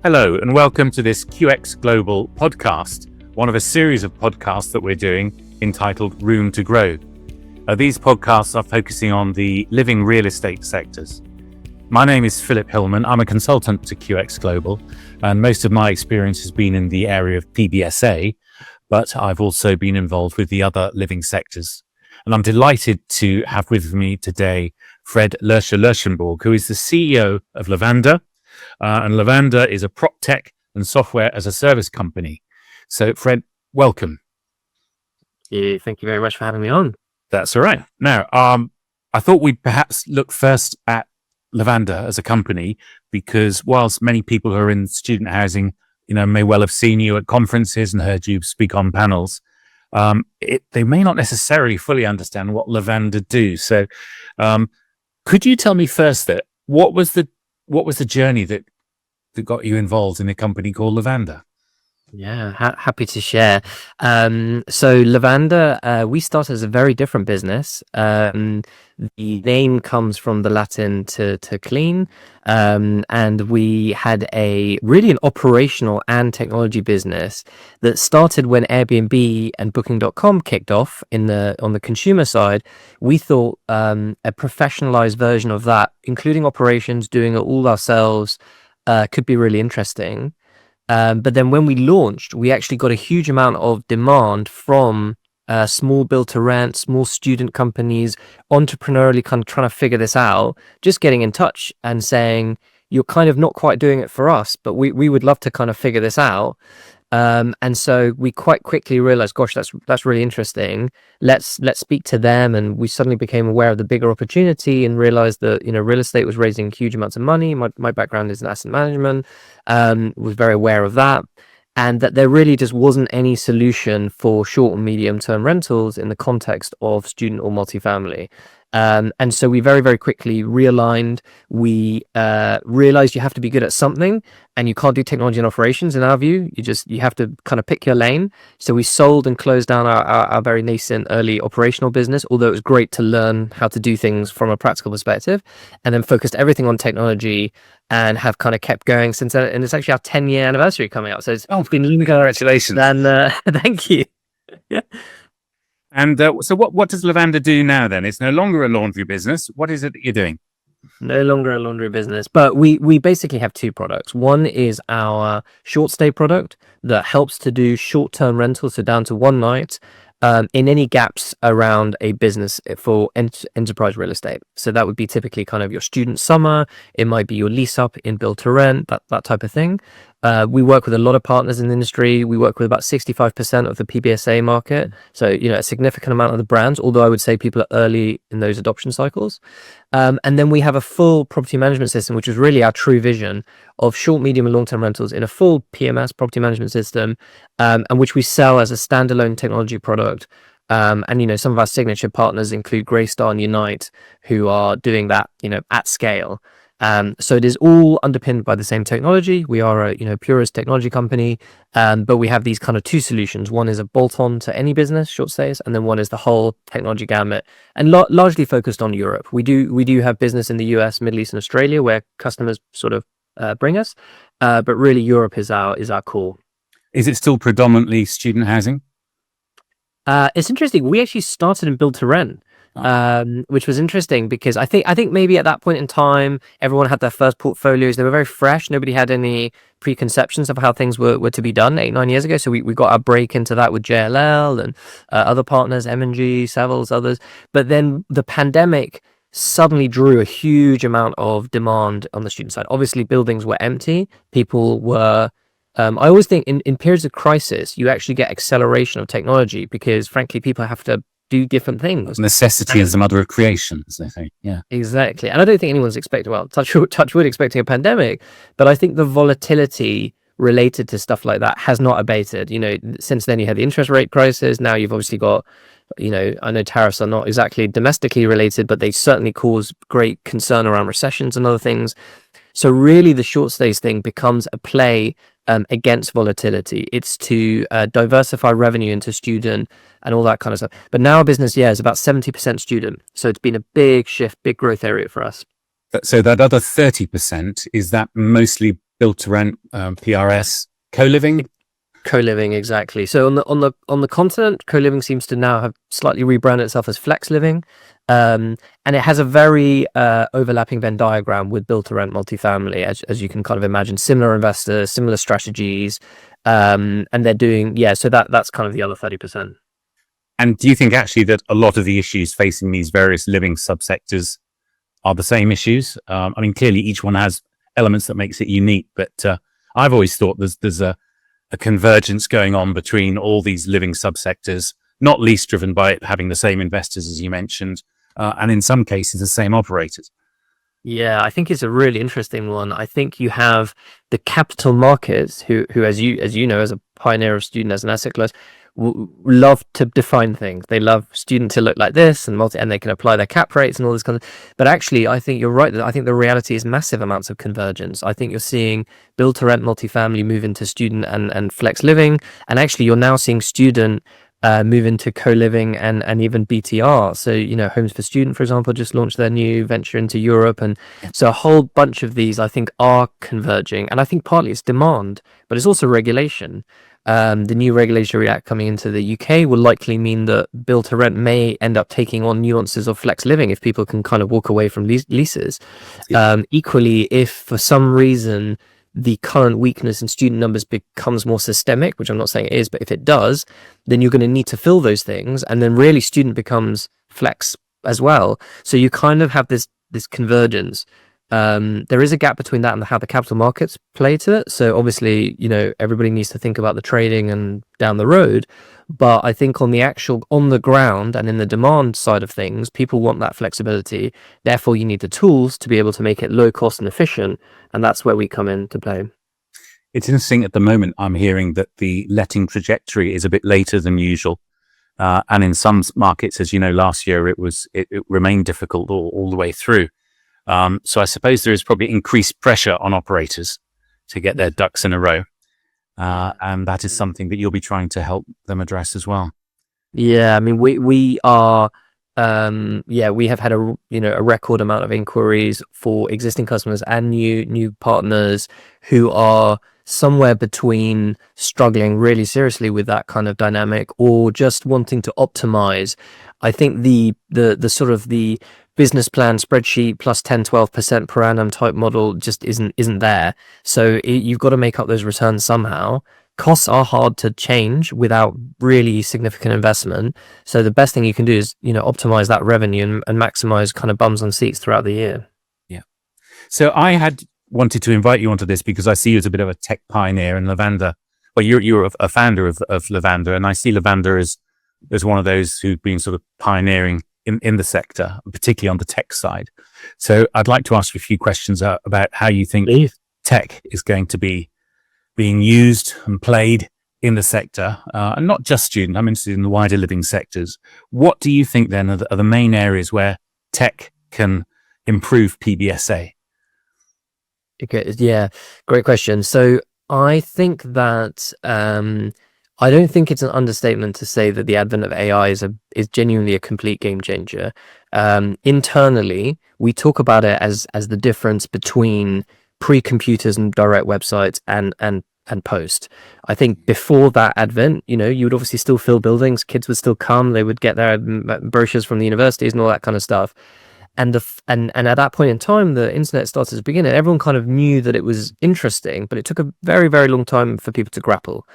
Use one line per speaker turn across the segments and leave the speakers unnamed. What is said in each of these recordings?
Hello, and welcome to this QX Global podcast, one of a series of podcasts that we're doing entitled Room to Grow. These podcasts are focusing on the living real estate sectors. My name is Philip Hillman. I'm a consultant to QX Global, and most of my experience has been in the area of PBSA, but I've also been involved with the other living sectors. And I'm delighted to have with me today Fred Lerchenborg, who is the CEO of Lavanda. And Lavanda is a proptech and software as a service company. So, Fred, welcome.
Yeah, thank you very much for having me on.
That's all right. Now, I thought we'd perhaps look first at Lavanda as a company, because whilst many people who are in student housing, may well have seen you at conferences and heard you speak on panels, they may not necessarily fully understand what Lavanda do. So, could you tell me first that what was the journey that got you involved in a company called Lavanda?
Yeah, happy to share. So Lavanda, we started as a very different business. The name comes from the Latin to clean, and we had an operational and technology business that started when Airbnb and Booking.com kicked off on the consumer side. We thought a professionalized version of that, including operations, doing it all ourselves, could be really interesting. But then when we launched, we actually got a huge amount of demand from small build to rent, small student companies, entrepreneurially kind of trying to figure this out, just getting in touch and saying, you're kind of not quite doing it for us, but we would love to kind of figure this out. And so we quite quickly realized, gosh, that's really interesting. Let's speak to them. And we suddenly became aware of the bigger opportunity and realized that, real estate was raising huge amounts of money. My background is in asset management, was very aware of that. And that there really just wasn't any solution for short and medium term rentals in the context of student or multifamily. And so we very, very quickly realigned. We realized you have to be good at something, and you can't do technology and operations in our view. You have to kind of pick your lane. So we sold and closed down our very nascent early operational business, although it was great to learn how to do things from a practical perspective, and then focused everything on technology and have kind of kept going since then. And it's actually our 10-year anniversary coming up. So it's been
Congratulations.
And thank you. Yeah.
And so what does Lavanda do now then? It's no longer a laundry business. What is it that you're doing?
No longer a laundry business, but we basically have two products. One is our short stay product that helps to do short-term rentals, so down to one night, in any gaps around a business for enterprise real estate. So that would be typically kind of your student summer. It might be your lease up in build to rent, that type of thing. We work with a lot of partners in the industry. We work with about 65% of the PBSA market. So, a significant amount of the brands, although I would say people are early in those adoption cycles. And then we have a full property management system, which is really our true vision of short, medium, and long-term rentals in a full PMS, property management system, and which we sell as a standalone technology product. And some of our signature partners include Greystar and Unite, who are doing that, at scale. So it is all underpinned by the same technology. We are a purist technology company, but we have these kind of two solutions. One is a bolt-on to any business, short stays, and then one is the whole technology gamut, and largely focused on Europe. We do have business in the US, Middle East, and Australia, where customers sort of bring us, but really Europe is our core.
Is it still predominantly student housing?
It's interesting. We actually started in build to rent. Which was interesting because I think maybe at that point in time, everyone had their first portfolios. They were very fresh. Nobody had any preconceptions of how things were to be done 8-9 years ago. So we got our break into that with JLL and other partners, M&G, Savills, others. But then the pandemic suddenly drew a huge amount of demand on the student side. Obviously, buildings were empty. People were... I always think in periods of crisis, you actually get acceleration of technology because, frankly, people have to do different things.
Necessity is the mother of creation, as they say. Yeah,
exactly. And I don't think anyone's expecting, touch wood, expecting a pandemic, but I think the volatility related to stuff like that has not abated. Since then you had the interest rate crisis. Now you've obviously got, I know tariffs are not exactly domestically related, but they certainly cause great concern around recessions and other things. So really the short stays thing becomes a play against volatility. It's to diversify revenue into student and all that kind of stuff. But now our business, is about 70% student. So it's been a big shift, big growth area for us.
So that other 30%, is that mostly build to rent, PRS, co-living.
Co-living, exactly. So on the continent, co-living seems to now have slightly rebranded itself as flex living, and it has a very overlapping Venn diagram with build to rent multifamily, as you can kind of imagine. Similar investors, similar strategies, and they're doing So that's kind of the other 30%.
And do you think actually that a lot of the issues facing these various living subsectors are the same issues? I mean, clearly each one has elements that makes it unique, but I've always thought there's a convergence going on between all these living subsectors, not least driven by it having the same investors, as you mentioned, and in some cases, the same operators.
Yeah, I think it's a really interesting one. I think you have the capital markets who as you know, as a pioneer of student as an asset class, love to define things. They love student to look like this and they can apply their cap rates and all this kind of. But actually, I think you're right. I think the reality is massive amounts of convergence. I think you're seeing build to rent multifamily move into student and flex living, and actually you're now seeing student move into co-living and even BTR. So, Homes for Student, for example, just launched their new venture into Europe. And so a whole bunch of these, I think, are converging. And I think partly it's demand, but it's also regulation. The new regulatory act coming into the UK will likely mean that build to rent may end up taking on nuances of flex living if people can kind of walk away from leases. Equally, if for some reason the current weakness in student numbers becomes more systemic, which I'm not saying it is, but if it does, then you're going to need to fill those things, and then really student becomes flex as well. So you kind of have this convergence. There is a gap between that and how the capital markets play to it. So obviously, everybody needs to think about the trading and down the road. But I think on the ground and in the demand side of things, people want that flexibility. Therefore, you need the tools to be able to make it low cost and efficient. And that's where we come into play.
It's interesting at the moment, I'm hearing that the letting trajectory is a bit later than usual. And in some markets, as you know, last year, it remained difficult all the way through. So I suppose there is probably increased pressure on operators to get their ducks in a row. And that is something that you'll be trying to help them address as well.
Yeah, I mean, we are, we have had a record amount of inquiries for existing customers and new partners who are somewhere between struggling really seriously with that kind of dynamic or just wanting to optimize. I think the sort of the business plan spreadsheet plus 10-12% per annum type model just isn't there. So you've got to make up those returns somehow. Costs are hard to change without really significant investment. So the best thing you can do is, optimize that revenue and maximize kind of bums on seats throughout the year.
Yeah. So I had wanted to invite you onto this because I see you as a bit of a tech pioneer in Lavanda. Well, you're a founder of Lavanda, and I see Lavanda as one of those who've been sort of pioneering in the sector, particularly on the tech side. So I'd like to ask you a few questions about how you think tech is going to be being used and played in the sector, and not just student. I'm interested in the wider living sectors. What do you think then are the main areas where tech can improve PBSA?
Okay, yeah, great question. So I think that I don't think it's an understatement to say that the advent of AI is genuinely a complete game changer. Internally, we talk about it as the difference between pre-computers and direct websites and post. I think before that advent, you would obviously still fill buildings, kids would still come, they would get their brochures from the universities and all that kind of stuff. And at that point in time, the internet started to begin, and everyone kind of knew that it was interesting, but it took a very, very long time for people to grapple.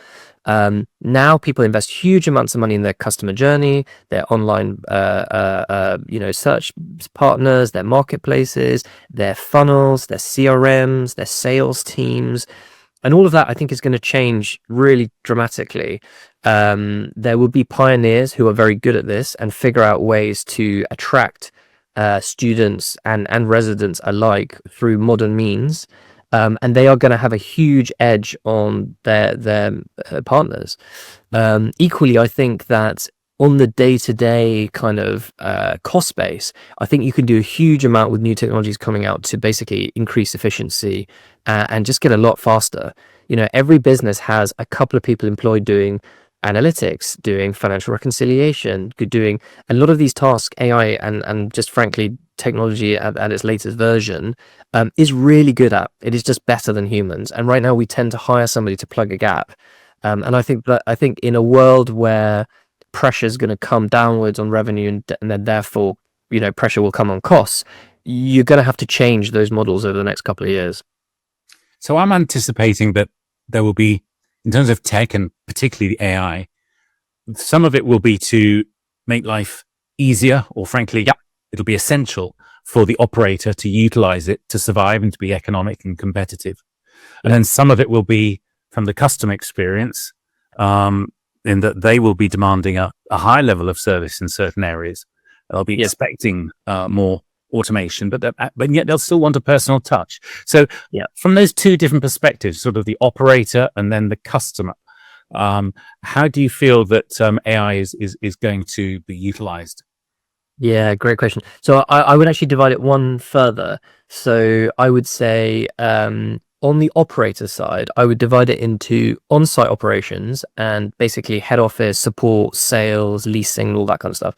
Now people invest huge amounts of money in their customer journey, their online, search partners, their marketplaces, their funnels, their CRMs, their sales teams. And all of that, I think, is going to change really dramatically. There will be pioneers who are very good at this and figure out ways to attract students and residents alike through modern means. And they are going to have a huge edge on their partners. Equally, I think that on the day-to-day kind of cost base, I think you can do a huge amount with new technologies coming out to basically increase efficiency and just get a lot faster. Every business has a couple of people employed doing analytics, doing financial reconciliation, doing a lot of these tasks. AI and just frankly technology at its latest version is really good at. It is just better than humans. And right now we tend to hire somebody to plug a gap. And I think in a world where pressure is going to come downwards on revenue and then therefore, pressure will come on costs, you're going to have to change those models over the next couple of years.
So I'm anticipating that there will be, in terms of tech and particularly the AI, some of it will be to make life easier, or frankly, it'll be essential for the operator to utilize it to survive and to be economic and competitive. And then some of it will be from the customer experience, in that they will be demanding a high level of service in certain areas. They'll be expecting more automation, but yet they'll still want a personal touch. So from those two different perspectives, sort of the operator and then the customer, how do you feel that AI is going to be utilized?
Yeah, great question. So I would actually divide it one further. So I would say on the operator side, I would divide it into on-site operations and basically head office, support, sales, leasing, all that kind of stuff.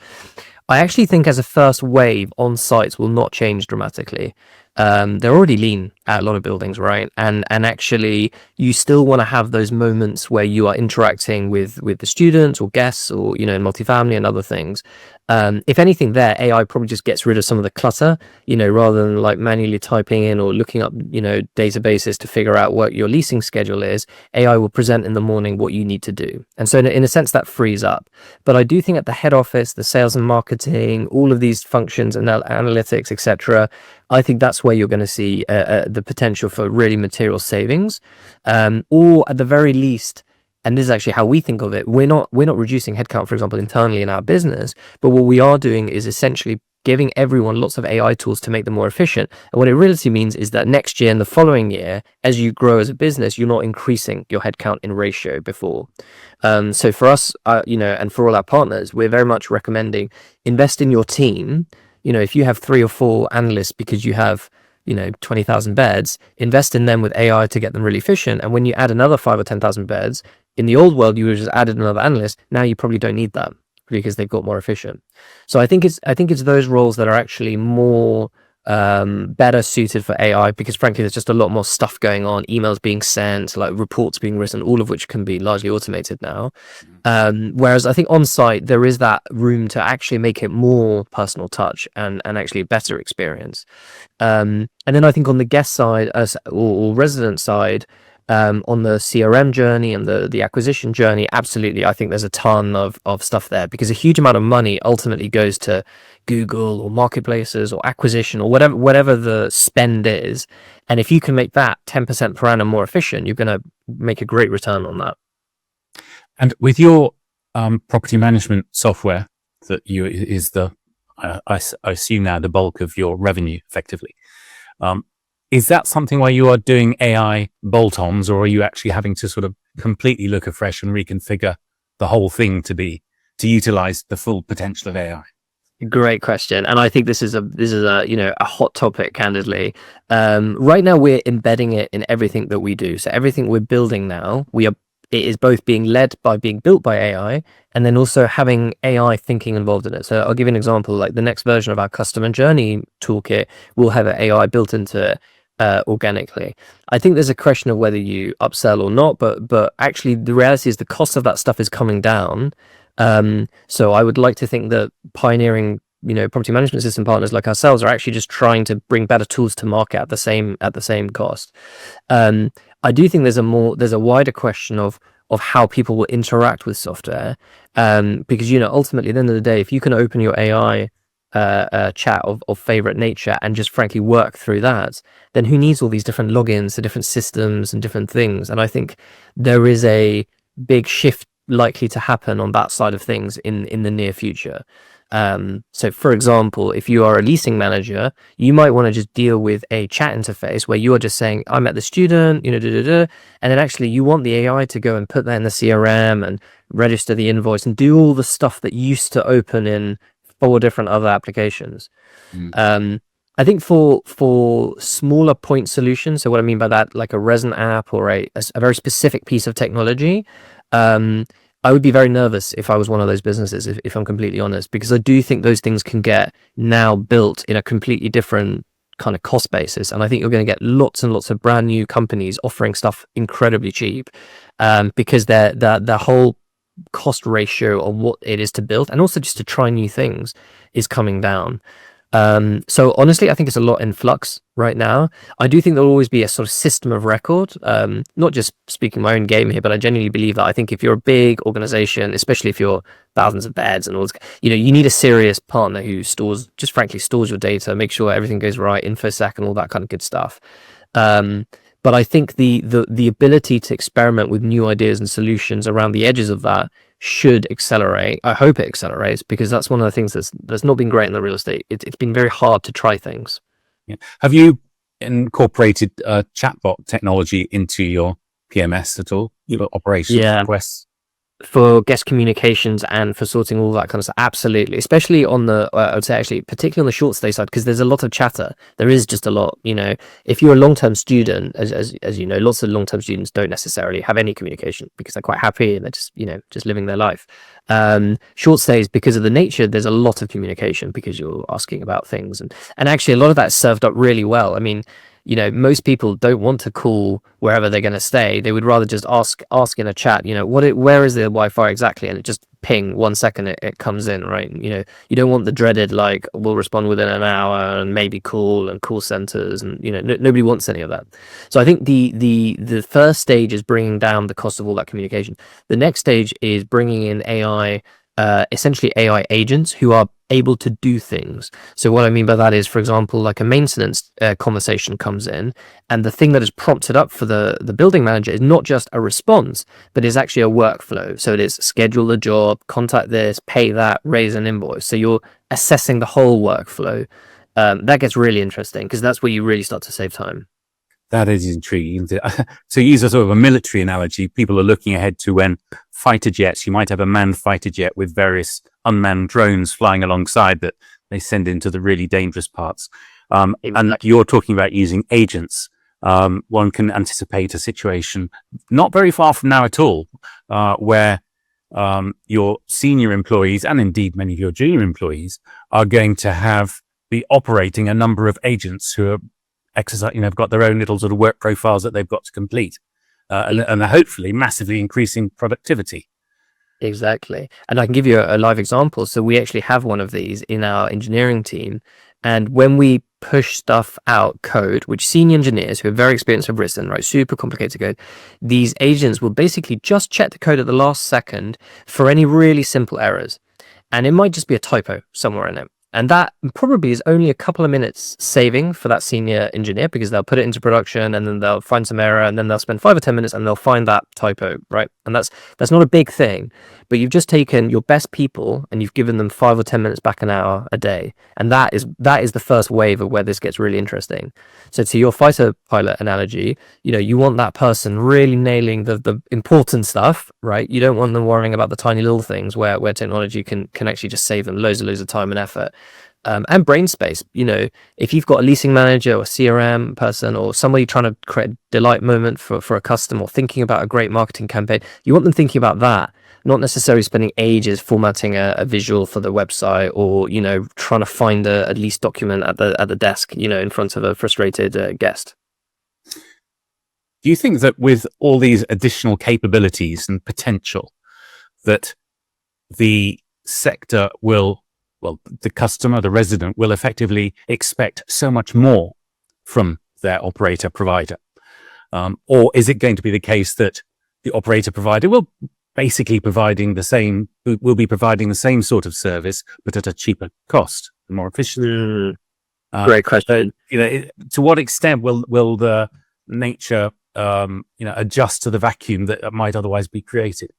I actually think as a first wave, on-sites will not change dramatically. They're already lean at a lot of buildings, right? And actually, you still want to have those moments where you are interacting with the students or guests or, in multifamily and other things. If anything there, AI probably just gets rid of some of the clutter, rather than like manually typing in or looking up, databases to figure out what your leasing schedule is. AI will present in the morning what you need to do. And so in a sense that frees up. But I do think at the head office, the sales and marketing, all of these functions and analytics, etc., I think that's where you're going to see the potential for really material savings, or at the very least, and this is actually how we think of it, we're not reducing headcount, for example, internally in our business, but what we are doing is essentially giving everyone lots of AI tools to make them more efficient. And what it really means is that next year and the following year, as you grow as a business, you're not increasing your headcount in ratio before. So for us, and for all our partners, we're very much recommending invest in your team. If you have 3 or 4 analysts because you have 20,000 beds, invest in them with AI to get them really efficient. And when you add another 5 or 10,000 beds, in the old world, you would have just added another analyst. Now you probably don't need that because they've got more efficient. So I think it's those roles that are actually more better suited for AI, because frankly, there's just a lot more stuff going on, emails being sent, like reports being written, all of which can be largely automated now. Whereas I think on site, there is that room to actually make it more personal touch and actually a better experience. And then I think on the guest side or resident side, on the CRM journey and the acquisition journey, absolutely, I think there's a ton of stuff there, because a huge amount of money ultimately goes to Google or marketplaces or acquisition or whatever the spend is. And if you can make that 10% per annum more efficient, you're going to make a great return on that.
And with your property management software that is I assume now the bulk of your revenue effectively, is that something where you are doing AI bolt-ons, or are you actually having to sort of completely look afresh and reconfigure the whole thing to utilize the full potential of AI?
Great question, and I think this is a hot topic. Candidly, right now we're embedding it in everything that we do. So everything we're building now, it is both being built by AI, and then also having AI thinking involved in it. So I'll give you an example. Like the next version of our customer journey toolkit will have an AI built into it organically. I think there's a question of whether you upsell or not, but actually the reality is the cost of that stuff is coming down. So I would like to think that pioneering, property management system partners like ourselves are actually just trying to bring better tools to market at the same cost. I do think there's a wider question of how people will interact with software, because ultimately at the end of the day, if you can open your AI chat of favorite nature and just frankly work through that, then who needs all these different logins to different systems and different things? And I think there is a big shift likely to happen on that side of things in the near future. So for example, if you are a leasing manager, you might want to just deal with a chat interface where you are just saying, I met the student, and then actually you want the AI to go and put that in the CRM and register the invoice and do all the stuff that used to open in 4 different other applications. I think for smaller point solutions, so what I mean by that, like a resin app or a very specific piece of technology, I would be very nervous if I was one of those businesses, if I'm completely honest, because I do think those things can get now built in a completely different kind of cost basis. And I think you're going to get lots and lots of brand new companies offering stuff incredibly cheap, because their whole cost ratio of what it is to build and also just to try new things is coming down. So honestly, I think it's a lot in flux right now. I do think there'll always be a sort of system of record. Not just speaking my own game here, but I genuinely believe that I think if you're a big organization, especially if you're thousands of beds and all this, you need a serious partner who just frankly stores your data, make sure everything goes right, infosec and all that kind of good stuff. But I think the ability to experiment with new ideas and solutions around the edges of that should accelerate. I hope it accelerates, because that's one of the things that's not been great in the real estate. It's been very hard to try things.
Yeah. Have you incorporated chatbot technology into your PMS at all? Your operations requests?
For guest communications and for sorting all that kind of stuff, absolutely. Especially on the, I would say actually, particularly on the short stay side, because there's a lot of chatter. There is just a lot. If you're a long-term student, as you know, lots of long-term students don't necessarily have any communication because they're quite happy and they're just living their life. Short stays, because of the nature, there's a lot of communication because you're asking about things, and actually a lot of that's served up really well. I mean, most people don't want to call wherever they're going to stay. They would rather just ask in a chat, where is the Wi-Fi exactly? And it just ping 1 second, it comes in, right? You don't want the dreaded, like, we'll respond within an hour and maybe call centers. And, nobody wants any of that. So I think the first stage is bringing down the cost of all that communication. The next stage is bringing in AI, essentially AI agents who are able to do things. So what I mean by that is, for example, like a maintenance conversation comes in, and the thing that is prompted up for the building manager is not just a response, but is actually a workflow. So it is schedule the job, contact this, pay that, raise an invoice. So you're assessing the whole workflow. That gets really interesting, because that's where you really start to save time.
That is intriguing. To use a sort of a military analogy, people are looking ahead to when fighter jets, you might have a manned fighter jet with various unmanned drones flying alongside that they send into the really dangerous parts. Exactly. And you're talking about using agents. One can anticipate a situation not very far from now at all, where your senior employees, and indeed many of your junior employees, are going to be operating a number of agents who are have got their own little sort of work profiles that they've got to complete, and hopefully massively increasing productivity.
Exactly. And I can give you a live example. So we actually have one of these in our engineering team. And when we push stuff out, code, which senior engineers who are very experienced have written, right, super complicated code, these agents will basically just check the code at the last second for any really simple errors. And it might just be a typo somewhere in it. And that probably is only a couple of minutes saving for that senior engineer, because they'll put it into production and then they'll find some error, and then they'll spend 5 or 10 minutes and they'll find that typo, right? And that's not a big thing, but you've just taken your best people and you've given them 5 or 10 minutes back an hour a day. And that is the first wave of where this gets really interesting. So to your fighter pilot analogy, you want that person really nailing the important stuff, right? You don't want them worrying about the tiny little things where technology can actually just save them loads of time and effort. And brain space. If you've got a leasing manager or CRM person or somebody trying to create a delight moment for a customer, or thinking about a great marketing campaign, you want them thinking about that, not necessarily spending ages formatting a visual for the website, or trying to find a lease document at the desk, in front of a frustrated guest.
Do you think that with all these additional capabilities and potential, that the sector the customer, the resident, will effectively expect so much more from their operator provider? Or is it going to be the case that the operator provider will basically be providing the same sort of service, but at a cheaper cost, more efficient?
Great question.
To what extent will the nature, adjust to the vacuum that might otherwise be created?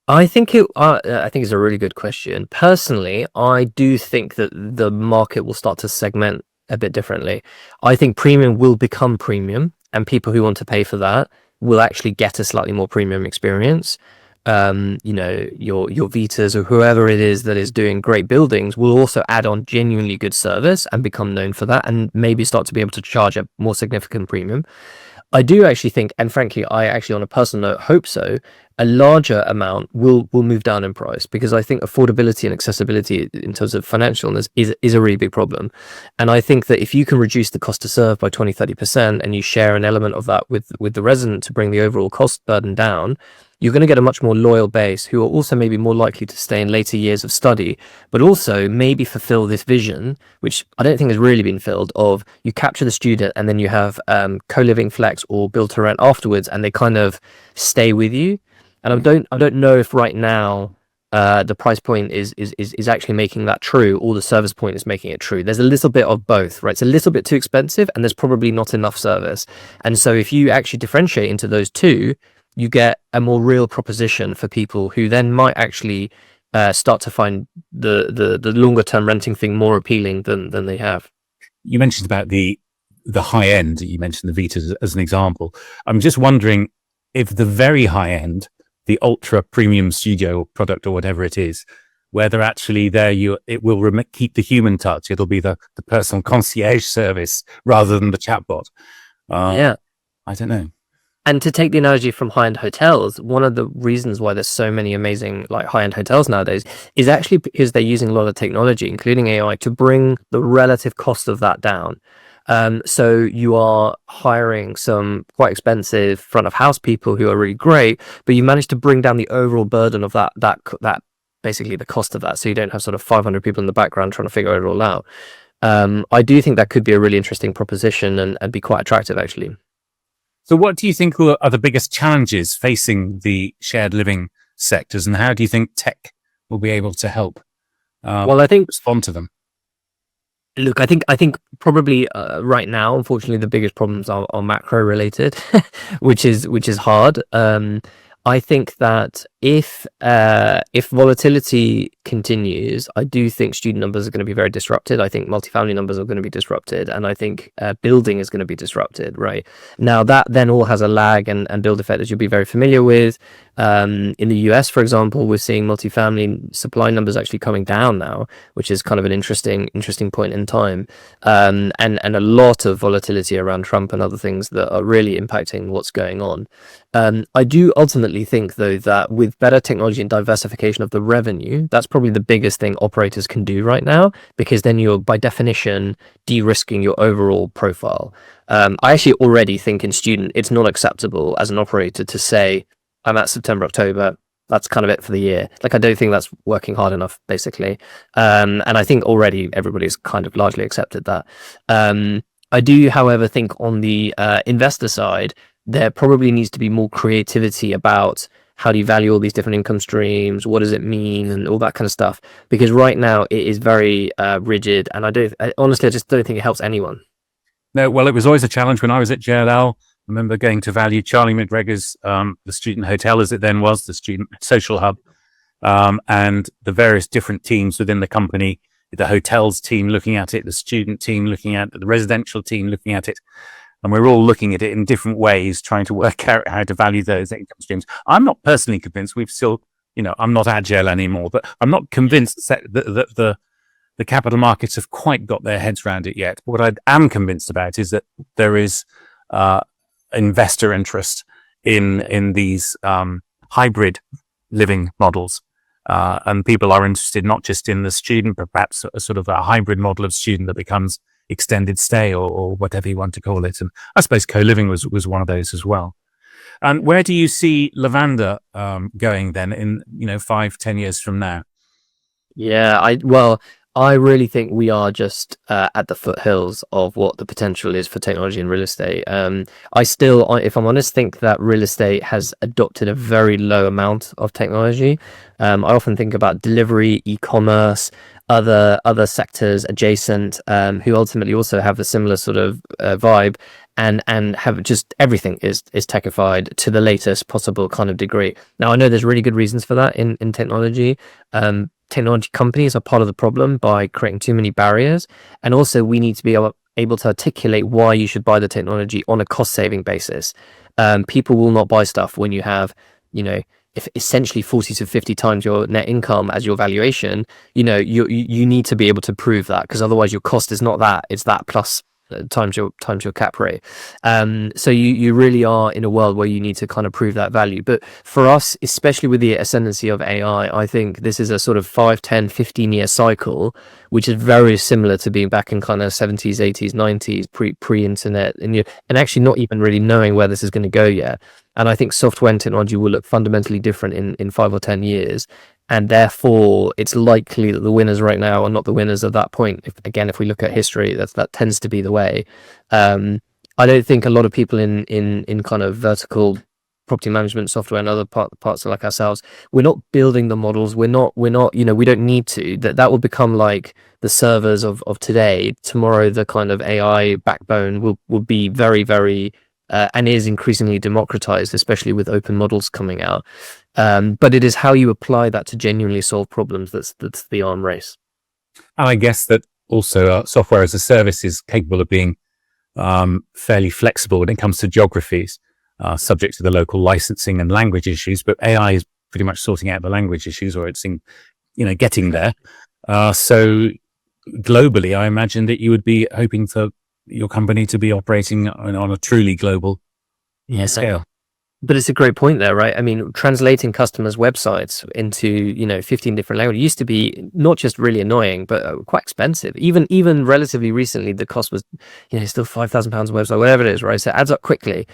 I think it's a really good question. Personally, I do think that the market will start to segment a bit differently. I think premium will become premium, and people who want to pay for that will actually get a slightly more premium experience. Your Vitas or whoever it is that is doing great buildings will also add on genuinely good service and become known for that, and maybe start to be able to charge a more significant premium. I do actually think, and frankly, I actually, on a personal note, hope so. A larger amount will move down in price, because I think affordability and accessibility in terms of financialness is a really big problem. And I think that if you can reduce the cost to serve by 20-30%, and you share an element of that with the resident to bring the overall cost burden down, you're going to get a much more loyal base, who are also maybe more likely to stay in later years of study, but also maybe fulfill this vision, which I don't think has really been filled, of you capture the student and then you have co-living flex or build to rent afterwards, and they kind of stay with you. And I don't know if right now the price point is actually making that true, or the service point is making it true. There's a little bit of both, right? It's a little bit too expensive, and there's probably not enough service. And so if you actually differentiate into those two, you get a more real proposition for people who then might actually start to find the longer term renting thing more appealing than they have.
You mentioned about the high end. You mentioned the Vitas as an example. I'm just wondering if the very high end, the ultra premium studio product or whatever it is, where they're actually there, it will keep the human touch. It'll be the personal concierge service rather than the chatbot.
Yeah,
I don't know.
and to take the analogy from high-end hotels, one of the reasons why there's so many amazing like high-end hotels nowadays is actually because they're using a lot of technology, including AI, to bring the relative cost of that down. So you are hiring some quite expensive front of house people who are really great, but you manage to bring down the overall burden of that basically the cost of that. So you don't have sort of 500 people in the background trying to figure it all out. I do think that could be a really interesting proposition and be quite attractive, actually.
So what do you think are the biggest challenges facing the shared living sectors, and how do you think tech will be able to help
Well, I think
respond to them?
Look, I think probably right now, unfortunately, the biggest problems are macro related, which is hard. I think that if volatility continues, I do think student numbers are going to be very disrupted. I think multifamily numbers are going to be disrupted, and I think building is going to be disrupted. Right now, that then all has a lag and build effect, as you'll be very familiar with. In the US, for example, we're seeing multifamily supply numbers actually coming down now, which is kind of an interesting point in time, and a lot of volatility around Trump and other things that are really impacting what's going on. I do ultimately think, though, that with better technology and diversification of the revenue, that's probably the biggest thing operators can do right now, because then you're, by definition, de-risking your overall profile. I actually already think in student, it's not acceptable as an operator to say, I'm at September, October, that's kind of it for the year. Like, I don't think that's working hard enough, basically. And I think already everybody's kind of largely accepted that. I do, however, think on the investor side, there probably needs to be more creativity about how do you value all these different income streams, what does it mean, and all that kind of stuff. Because right now it is very rigid, and honestly, I just don't think it helps anyone.
No, well, it was always a challenge when I was at JLL. I remember going to value Charlie McGregor's, the student hotel, as it then was, the student social hub, and the various different teams within the company, the hotels team looking at it, the student team looking at it, the residential team looking at it. And we're all looking at it in different ways, trying to work out how to value those income streams. I'm not personally convinced. We've still, I'm not agile anymore, but I'm not convinced that the capital markets have quite got their heads around it yet. What I am convinced about is that there is investor interest in these hybrid living models. And people are interested not just in the student, but perhaps a sort of a hybrid model of student that becomes extended stay or whatever you want to call it. And I suppose co-living was one of those as well. And where do you see Lavanda going then in 5-10 years from now?
Yeah, I really think we are just at the foothills of what the potential is for technology in real estate. I still, if I'm honest, think that real estate has adopted a very low amount of technology. I often think about delivery, e-commerce, other sectors adjacent, who ultimately also have a similar sort of vibe, and have just everything is techified to the latest possible kind of degree. Now, I know there's really good reasons for that in technology. Technology companies are part of the problem by creating too many barriers, and also we need to be able to articulate why you should buy the technology on a cost-saving basis. People will not buy stuff when you have, if essentially 40 to 50 times your net income as your valuation. You need to be able to prove that, because otherwise your cost is not that, it's that plus times your cap rate. So you really are in a world where you need to kind of prove that value. But for us, especially with the ascendancy of AI, I think this is a sort of 5, 10, 15-year cycle, which is very similar to being back in kind of 70s, 80s, 90s, pre-internet, and actually not even really knowing where this is going to go yet. And I think software and technology will look fundamentally different in 5 or 10 years. And therefore, it's likely that the winners right now are not the winners at that point. If we look at history, that tends to be the way. I don't think a lot of people in kind of vertical property management software and other parts like ourselves, we're not building the models. We're not, we don't need to. That will become like the servers of today. Tomorrow, the kind of AI backbone will be very, very and is increasingly democratized, especially with open models coming out. But it is how you apply that to genuinely solve problems that's the arm race.
And I guess that also software as a service is capable of being fairly flexible when it comes to geographies, subject to the local licensing and language issues. But AI is pretty much sorting out the language issues, or it's getting there. So globally, I imagine that you would be hoping for your company to be operating on a truly global scale.
But it's a great point there, right? I mean, translating customers' websites into 15 different languages used to be not just really annoying, but quite expensive. Even relatively recently, the cost was still £5,000 a website, whatever it is, right? So it adds up quickly.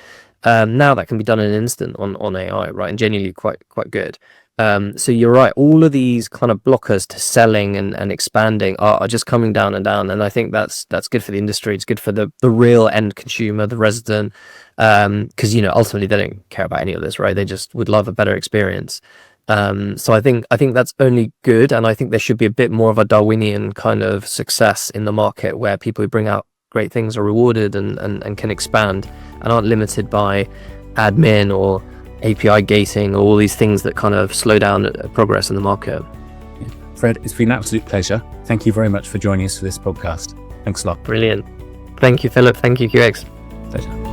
Now that can be done in an instant on AI, right? And genuinely quite good. So you're right. All of these kind of blockers to selling and expanding are just coming down and down. And I think that's good for the industry. It's good for the real end consumer, the resident, because ultimately they don't care about any of this, right? They just would love a better experience. So I think that's only good, and I think there should be a bit more of a Darwinian kind of success in the market where people who bring out great things are rewarded and can expand and aren't limited by admin or API gating or all these things that kind of slow down progress in the market.
Fred, it's been an absolute pleasure. Thank you very much for joining us for this podcast. Thanks a lot.
Brilliant. Thank you, Philip. Thank you, QX.
Pleasure.